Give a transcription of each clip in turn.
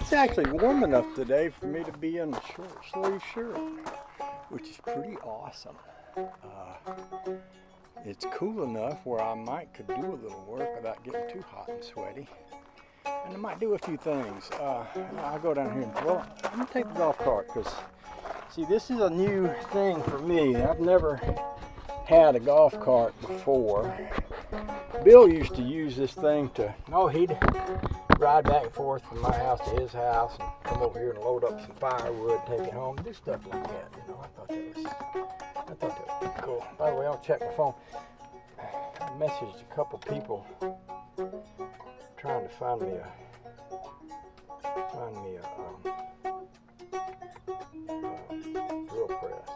It's actually warm enough today for me to be in a short sleeve shirt, which is pretty awesome. It's cool enough where I could do a little work without getting too hot and sweaty. And I might do a few things. I'll go down here and, well, I'm gonna take the golf cart because, see, this is a new thing for me. I've never had a golf cart before. Bill used to use this thing to, he'd ride back and forth from my house to his house and come over here and load up some firewood, take it home, do stuff like that. You know, I thought that was pretty cool. By the way, I'll check my phone. I messaged a couple people trying to find me a drill press.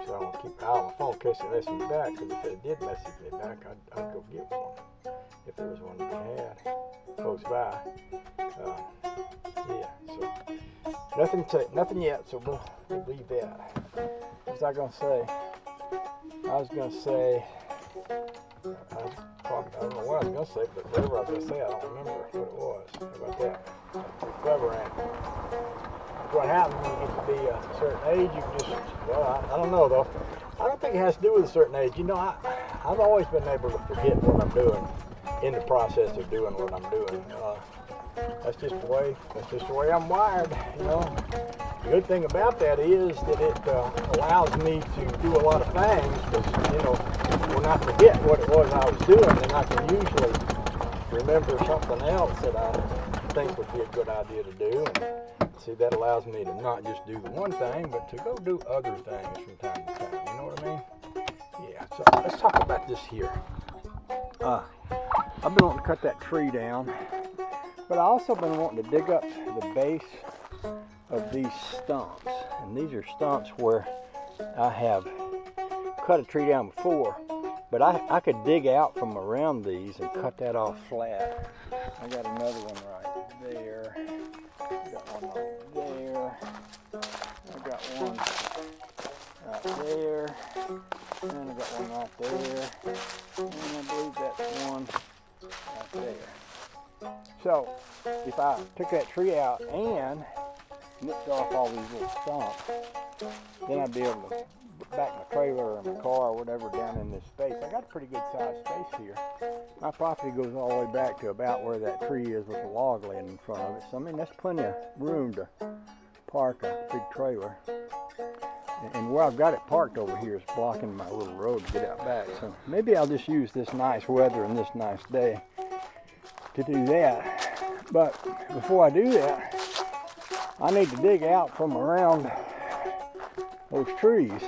So I want to keep an eye on my phone in case they message me back, because if they did message me back, I'd go get one if there was one to be had close by. Yeah, so nothing yet, so we'll leave that. What was I gonna say? I don't know what I was going to say, but whatever I was going to say, I don't remember what it was. How about that? That's pretty clever, ain't it? What happens when you get to be a certain age, you can just, well, I don't know though. I don't think it has to do with a certain age. You know, I've always been able to forget what I'm doing in the process of doing what I'm doing. That's just the way I'm wired, you know. The good thing about that is that it allows me to do a lot of things, because, you know, when I forget what it was I was doing, then I can usually remember something else that I think would be a good idea to do. And see, that allows me to not just do the one thing, but to go do other things from time to time. You know what I mean? Yeah, so let's talk about this here. I've been wanting to cut that tree down, but I also been wanting to dig up the base of these stumps. And these are stumps where I have cut a tree down before, but I could dig out from around these and cut that off flat. I got another one right there. I got one right there. I got one right there. And I got one right there. And I believe that's one right there. So if I took that tree out and nipped off all these little stumps, then I'd be able to back my trailer or my car or whatever down in this space. I got a pretty good sized space here. My property goes all the way back to about where that tree is with the log laying in front of it. So I mean, that's plenty of room to park a big trailer. And where I've got it parked over here is blocking my little road to get out back. So maybe I'll just use this nice weather and this nice day to do that. But before I do that, I need to dig out from around those trees.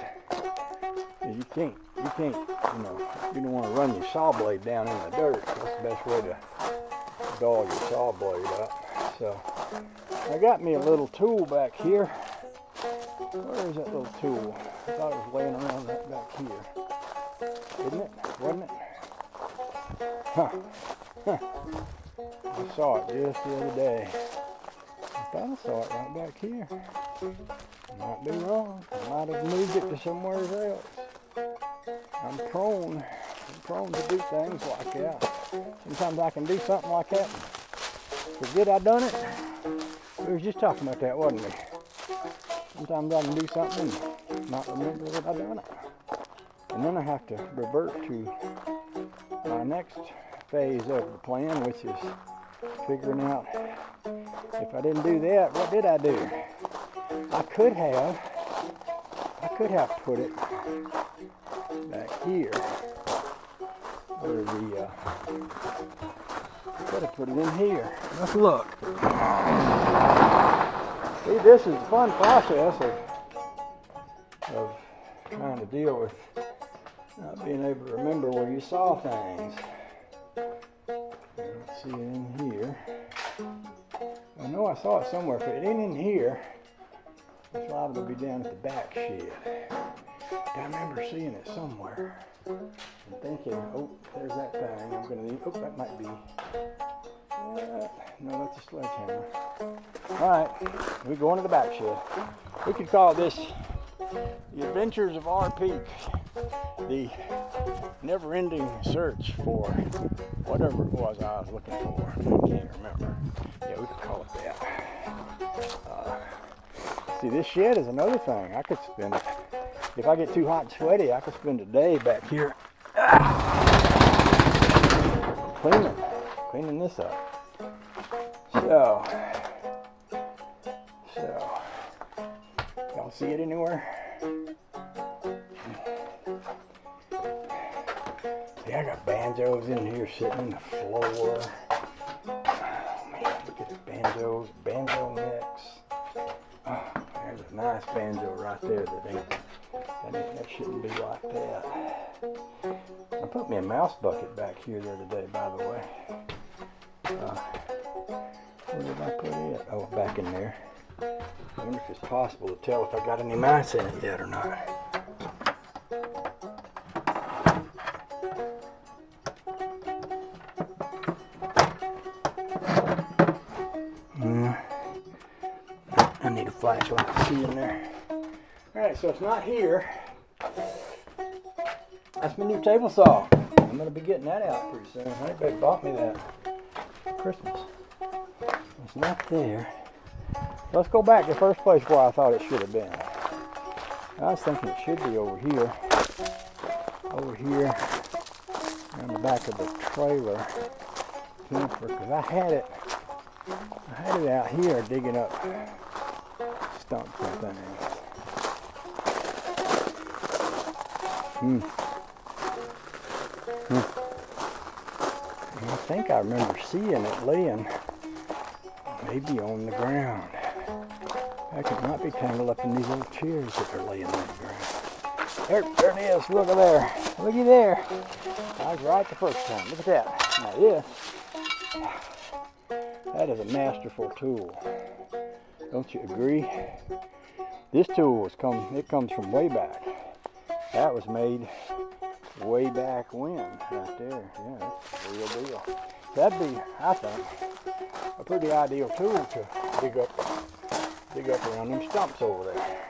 You can't, you know, you don't want to run your saw blade down in the dirt. That's the best way to dog your saw blade up. So I got me a little tool back here. Where is that little tool? I thought it was laying around right back here. Isn't it? Wasn't it? Huh. I saw it just the other day. I thought I saw it right back here. I might be wrong. I might have moved it to somewhere else. I'm prone to do things like that. Sometimes I can do something like that and forget I done it. We was just talking about that, wasn't we? Sometimes I can do something and not remember that I done it. And then I have to revert to my next phase of the plan, which is figuring out, if I didn't do that, what did I do? I could have put it back here, where I could have put it in here. Let's look. See, this is the fun process of trying to deal with not being able to remember where you saw things. Let's see it in here. I know I saw it somewhere. If it ain't in here, it's liable to be down at the back shed. I remember seeing it somewhere. I'm thinking, oh, there's that thing. I'm gonna need, oh, that might be. No, that's a sledgehammer. All right, we're going to the back shed. We could call this The Adventures of rpeek. the never-ending search for whatever it was I was looking for. I can't remember. Yeah, we could call it that. See, this shed is another thing. I could spend, if I get too hot and sweaty, I could spend a day back here cleaning this up. So, y'all see it anywhere? See, I got banjos in here sitting in the floor. Oh man, look at the banjos, banjo mix. Oh, there's a nice banjo right there that shouldn't be like that. I put me a mouse bucket back here the other day, by the way. Where did I put it? Oh, back in there. I wonder if it's possible to tell if I got any mice in it yet or not. I need a flashlight to see in there. Alright, so it's not here. That's my new table saw. I'm going to be getting that out pretty soon. Anybody bought me that for Christmas. It's not there. Let's go back to the first place where I thought it should have been. I was thinking it should be over here. Over here. On the back of the trailer. Camper. Because I had it out here digging up stumps and things. I think I remember seeing it laying maybe on the ground. I could not be tangled up in these little chairs that are laying on the ground. There it is. Look at there. Looky there. I was right the first time. Look at that. Now this, that is a masterful tool. Don't you agree? This tool comes from way back. That was made way back when, right there. Yeah, that's the real deal. That'd be, I think, a pretty ideal tool to dig up around them stumps over there.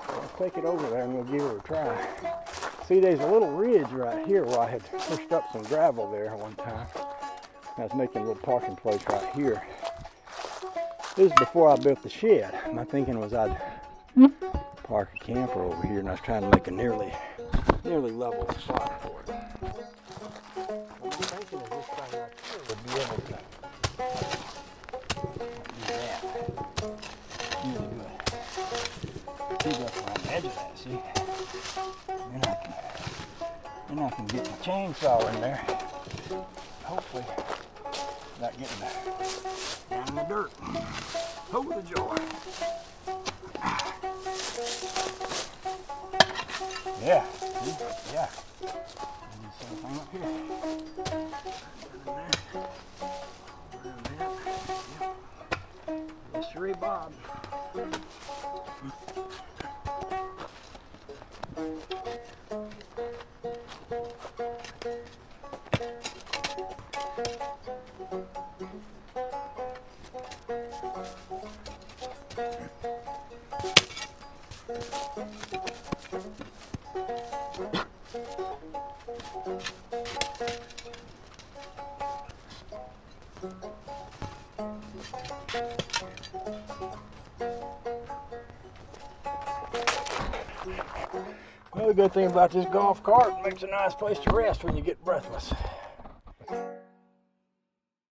Let's take it over there and we'll give it a try. See, there's a little ridge right here where I had pushed up some gravel there one time. I was making a little parking place right here. This is before I built the shed. My thinking was I'd park a camper over here, and I was trying to make a nearly level spot for it. What I'm thinking is this thing right here would be able to do that. Really good. See, that's on the edge of that, see? Then I can get my chainsaw in there. Hopefully, without getting down in the dirt. Hold the joy. Yeah, yeah. And the same thing up here. Yes, sirree, Bob. Well, the good thing about this golf cart, it makes a nice place to rest when you get breathless.